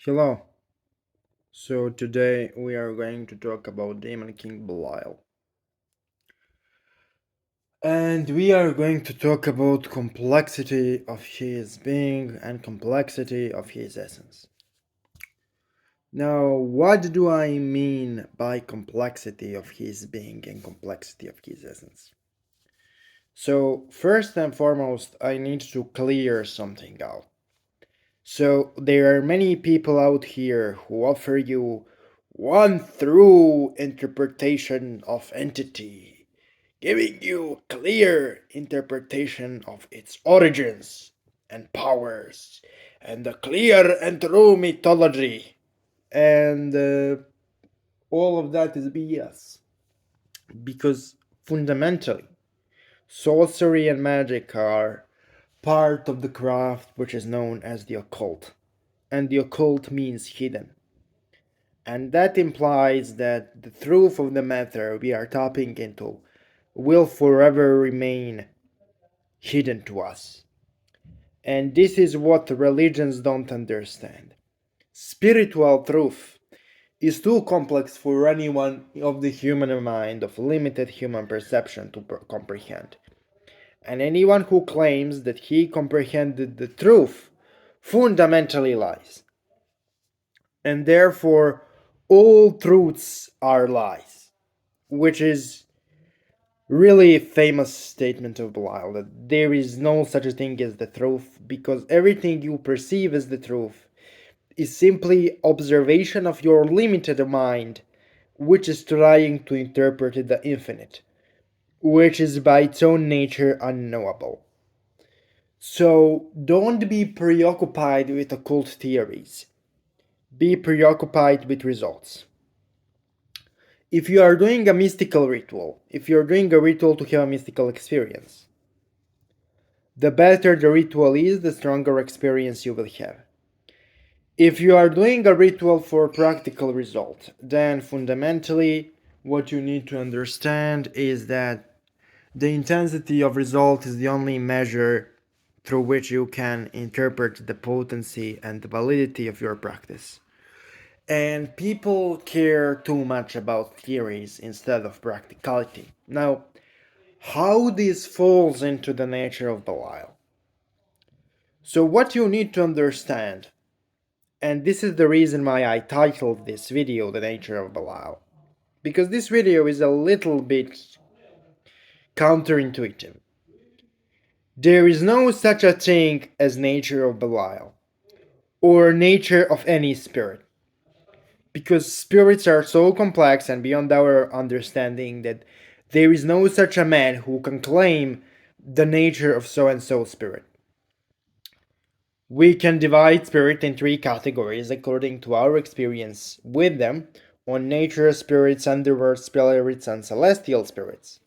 Hello. So today we are going to talk about Demon King Belial. And we are going to talk about complexity of his being and complexity of his essence. Now, what do I mean by complexity of his being and complexity of his essence? So, first and foremost, I need to clear something out. So there are many people out here who offer you one true interpretation of entity, giving you clear interpretation of its origins and powers, and a clear and true mythology. And all of that is BS. Because fundamentally, sorcery and magic are part of the craft which is known as the occult. And the occult means hidden. And that implies that the truth of the matter we are tapping into will forever remain hidden to us. And this is what religions don't understand. Spiritual truth is too complex for anyone of the human mind of limited human perception to comprehend. And anyone who claims that he comprehended the truth fundamentally lies. And therefore all truths are lies, which is really a famous statement of Belial, that there is no such a thing as the truth, because everything you perceive as the truth is simply observation of your limited mind, which is trying to interpret the infinite, which is by its own nature unknowable. So don't be preoccupied with occult theories. Be preoccupied with results. If you are doing a mystical ritual, if you're doing a ritual to have a mystical experience, the better the ritual is, the stronger experience you will have. If you are doing a ritual for practical result, then fundamentally what you need to understand is that the intensity of result is the only measure through which you can interpret the potency and the validity of your practice. And people care too much about theories instead of practicality. Now, how this falls into the nature of Belial. So, what you need to understand, and this is the reason why I titled this video The Nature of Belial, because this video is a little bit counterintuitive. There is no such a thing as nature of Belial, or nature of any spirit. Because spirits are so complex and beyond our understanding that there is no such a man who can claim the nature of so and so spirit. We can divide spirit in three categories according to our experience with them on nature spirits, underworld spirits, and celestial spirits.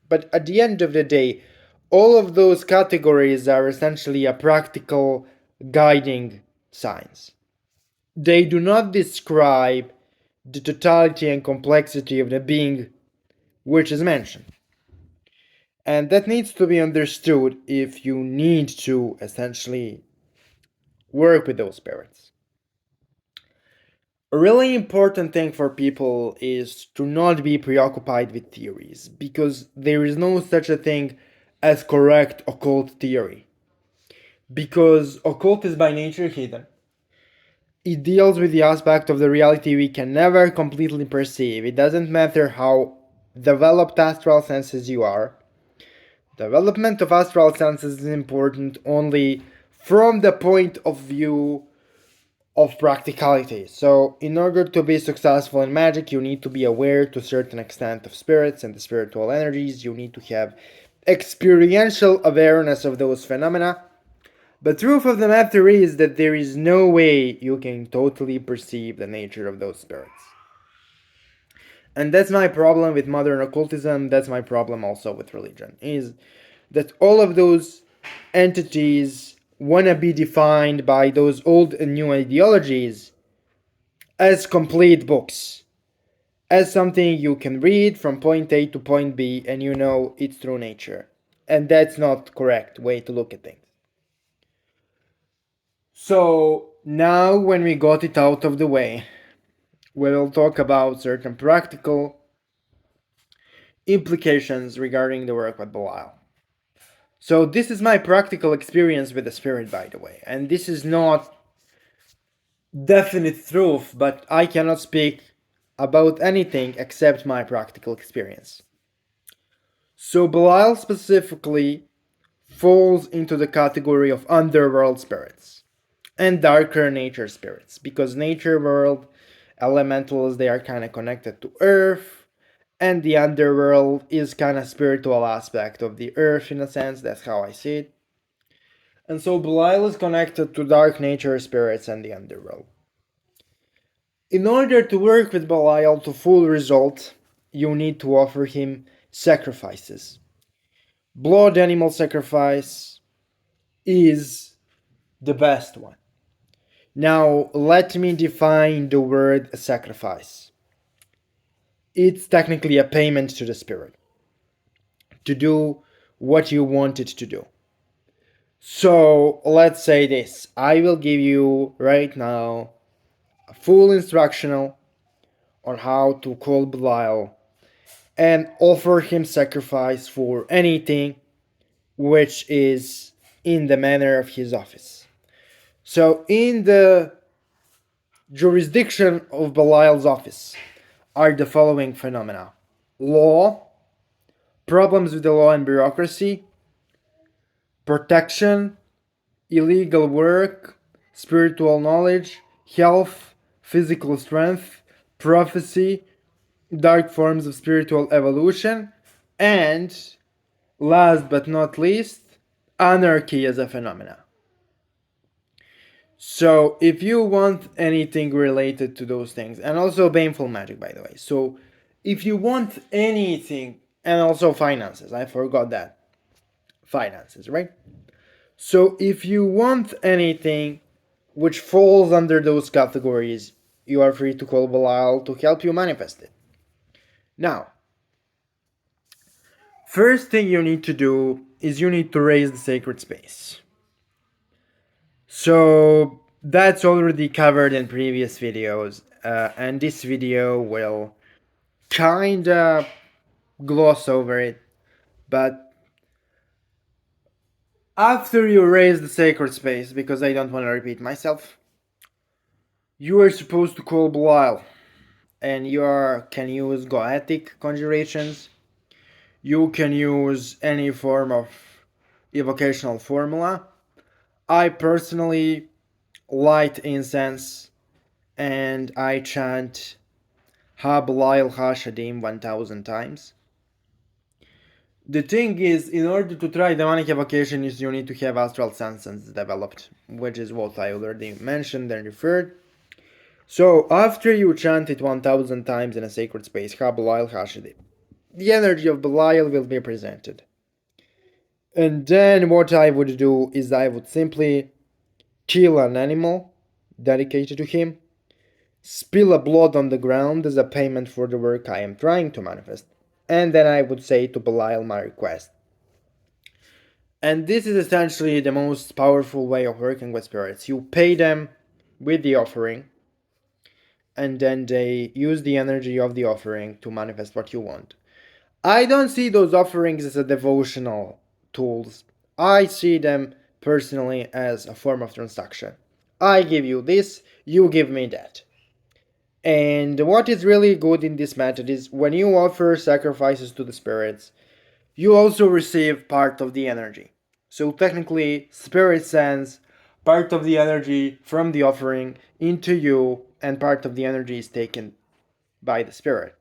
But at the end of the day, all of those categories are essentially a practical guiding signs. They do not describe the totality and complexity of the being which is mentioned. And that needs to be understood if you need to essentially work with those spirits. A really important thing for people is to not be preoccupied with theories, because there is no such a thing as correct occult theory. Because occult is by nature hidden. It deals with the aspect of the reality we can never completely perceive. It doesn't matter how developed astral senses you are. Development of astral senses is important only from the point of view of practicality. So, in order to be successful in magic, you need to be aware to a certain extent of spirits and the spiritual energies. You need to have experiential awareness of those phenomena. The truth of the matter is that there is no way you can totally perceive the nature of those spirits. And that's my problem with modern occultism, that's my problem also with religion, is that all of those entities want to be defined by those old and new ideologies as complete books, as something you can read from point A to point B and you know its true nature. And that's not correct way to look at things. So Now, when we got it out of the way, we will talk about certain practical implications regarding the work with Belial. So, this is my practical experience with the spirit, by the way, and this is not definite truth, but I cannot speak about anything except my practical experience. So, Belial specifically falls into the category of underworld spirits and darker nature spirits because nature world elementals, they are kind of connected to earth, and the underworld is kind of spiritual aspect of the earth in a sense. That's how I see it. And so Belial is connected to dark nature spirits and the underworld. In order to work with Belial to full result, you need to offer him sacrifices. Blood animal sacrifice is the best one. Now, let me define the word sacrifice. It's technically a payment to the spirit to do what you want it to do. So, let's say this. I will give you right now a full instructional on how to call Belial and offer him sacrifice for anything which is in the manner of his office. So, in the jurisdiction of Belial's office are the following phenomena: law, problems with the law and bureaucracy, protection, illegal work, spiritual knowledge, health, physical strength, prophecy, dark forms of spiritual evolution, and last but not least, anarchy as a phenomena. So, if you want anything related to those things, and also baneful magic, by the way. So, if you want anything, and also finances, I forgot that. Finances, right? So, if you want anything which falls under those categories, you are free to call Belial to help you manifest it. Now, first thing you need to do is you need to raise the sacred space. So that's already covered in previous videos, and this video will kinda gloss over it. But after you raise the sacred space, because I don't want to repeat myself, you are supposed to call Belial, and can use Goetic conjurations. You can use any form of evocational formula. I personally light incense and I chant Ha Belial Ha Shadim 1000 times. The thing is, in order to try demonic evocation, you need to have astral senses developed, which is what I already mentioned and referred. So, after you chant it 1000 times in a sacred space, Ha Belial Ha Shadim, the energy of Belial will be presented. And then what I would do is I would simply kill an animal dedicated to him, spill a blood on the ground as a payment for the work I am trying to manifest, and then I would say to Belial my request. And this is essentially the most powerful way of working with spirits. You pay them with the offering, and then they use the energy of the offering to manifest what you want. I don't see those offerings as a devotional tools. I see them personally as a form of transaction. I give you this, you give me that. And what is really good in this method is when you offer sacrifices to the spirits, you also receive part of the energy. So technically, spirit sends part of the energy from the offering into you, and part of the energy is taken by the spirit.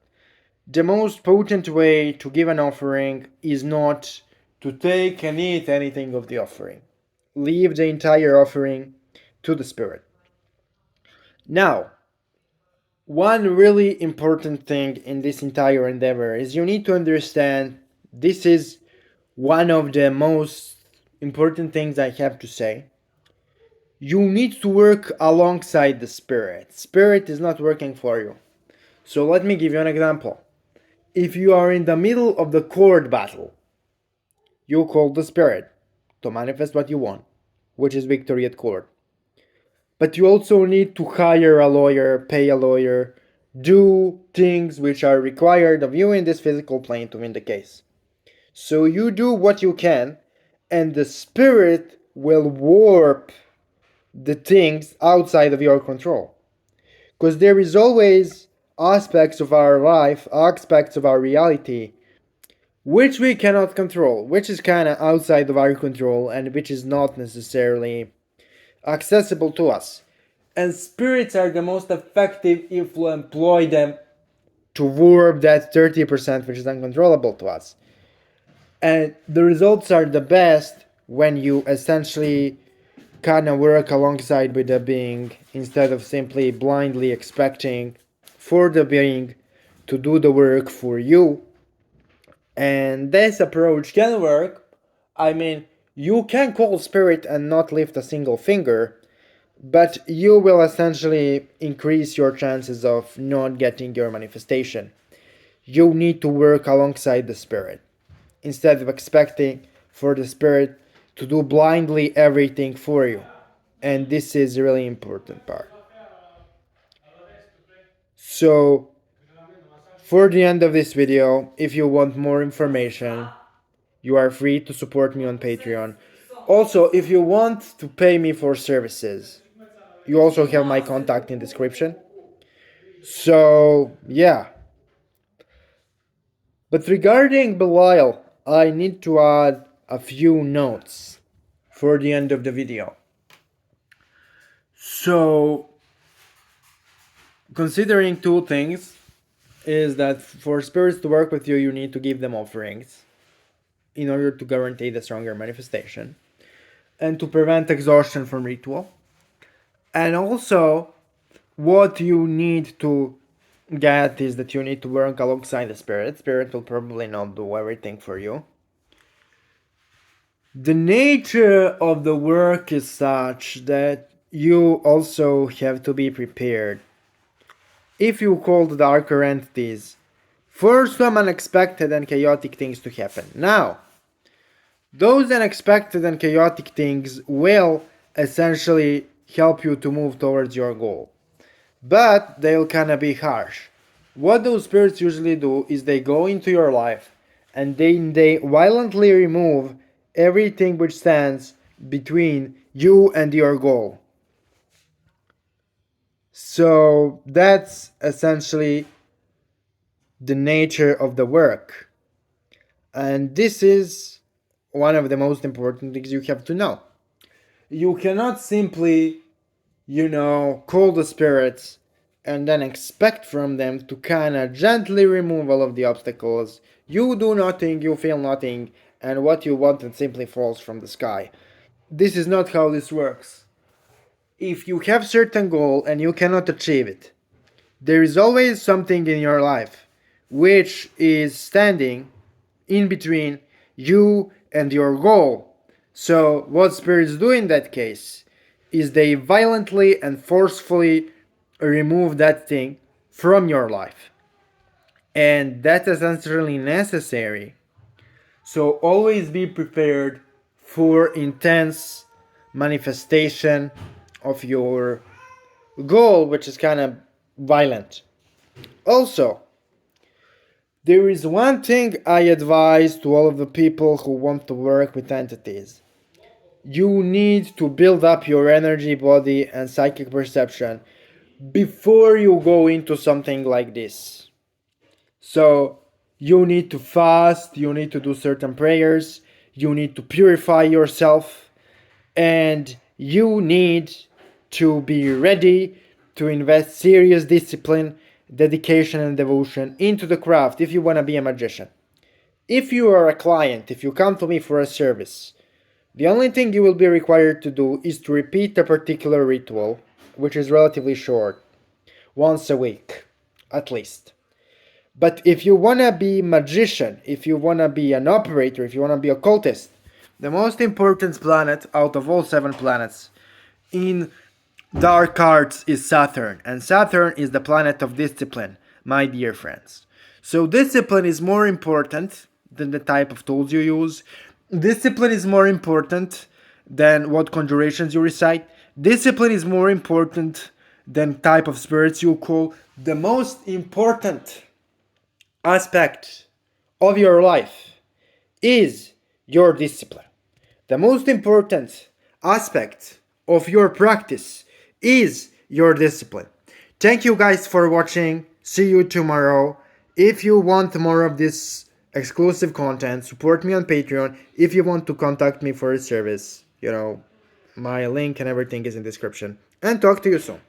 The most potent way to give an offering is not to take and eat anything of the offering. Leave the entire offering to the spirit. Now, one really important thing in this entire endeavor is you need to understand this is one of the most important things I have to say. You need to work alongside the spirit. Spirit is not working for you. So let me give you an example. If you are in the middle of the court battle, you call the spirit to manifest what you want, which is victory at court. but you also need to hire a lawyer, pay a lawyer, do things which are required of you in this physical plane to win the case. So you do what you can, and the spirit will warp the things outside of your control. Because there is always aspects of our life, aspects of our reality, which we cannot control, which is kind of outside of our control and which is not necessarily accessible to us. And spirits are the most effective if we employ them to warp that 30% which is uncontrollable to us. And the results are the best when you essentially kind of work alongside with the being instead of simply blindly expecting for the being to do the work for you. And this approach can work. I mean, you can call spirit and not lift a single finger, but you will essentially increase your chances of not getting your manifestation. You need to work alongside the spirit instead of expecting for the spirit to do blindly everything for you. And this is a really important part. So, for the end of this video, if you want more information, you are free to support me on Patreon. Also, if you want to pay me for services, you also have my contact in description. So, yeah. But regarding Belial, I need to add a few notes for the end of the video. So, considering two things is that for spirits to work with you, you need to give them offerings in order to guarantee the stronger manifestation and to prevent exhaustion from ritual. And also, what you need to get is that you need to work alongside the spirit. Spirit will probably not do everything for you. The nature of the work is such that you also have to be prepared. If you call the darker entities, for some unexpected and chaotic things to happen. Now, those unexpected and chaotic things will essentially help you to move towards your goal. But they'll kinda be harsh. What those spirits usually do is they go into your life and they violently remove everything which stands between you and your goal. So that's essentially the nature of the work. And this is one of the most important things you have to know. You cannot simply, call the spirits and then expect from them to kind of gently remove all of the obstacles. You do nothing, you feel nothing, and what you wanted simply falls from the sky. This is not how this works. If you have certain goal and you cannot achieve it, there is always something in your life which is standing in between you and your goal. So what spirits do in that case is they violently and forcefully remove that thing from your life. And that is essentially necessary. So always be prepared for intense manifestation of your goal, which is kind of violent. Also, there is one thing I advise to all of the people who want to work with entities. You need to build up your energy, body, and psychic perception before you go into something like this. So, you need to fast, you need to do certain prayers, you need to purify yourself, and you need to be ready to invest serious discipline, dedication, and devotion into the craft if you want to be a magician. If you are a client, if you come to me for a service, the only thing you will be required to do is to repeat a particular ritual, which is relatively short, once a week, at least. But if you want to be magician, if you want to be an operator, if you want to be occultist, the most important planet out of all 7 planets in dark arts is Saturn, and Saturn is the planet of discipline, my dear friends. So discipline is more important than the type of tools you use. Discipline is more important than what conjurations you recite. Discipline is more important than type of spirits you call. The most important aspect of your life is your discipline. The most important aspect of your practice is your discipline. Thank you guys for watching. See you tomorrow. If you want more of this exclusive content, support me on Patreon. If you want to contact me for a service, my link and everything is in description. And talk to you soon.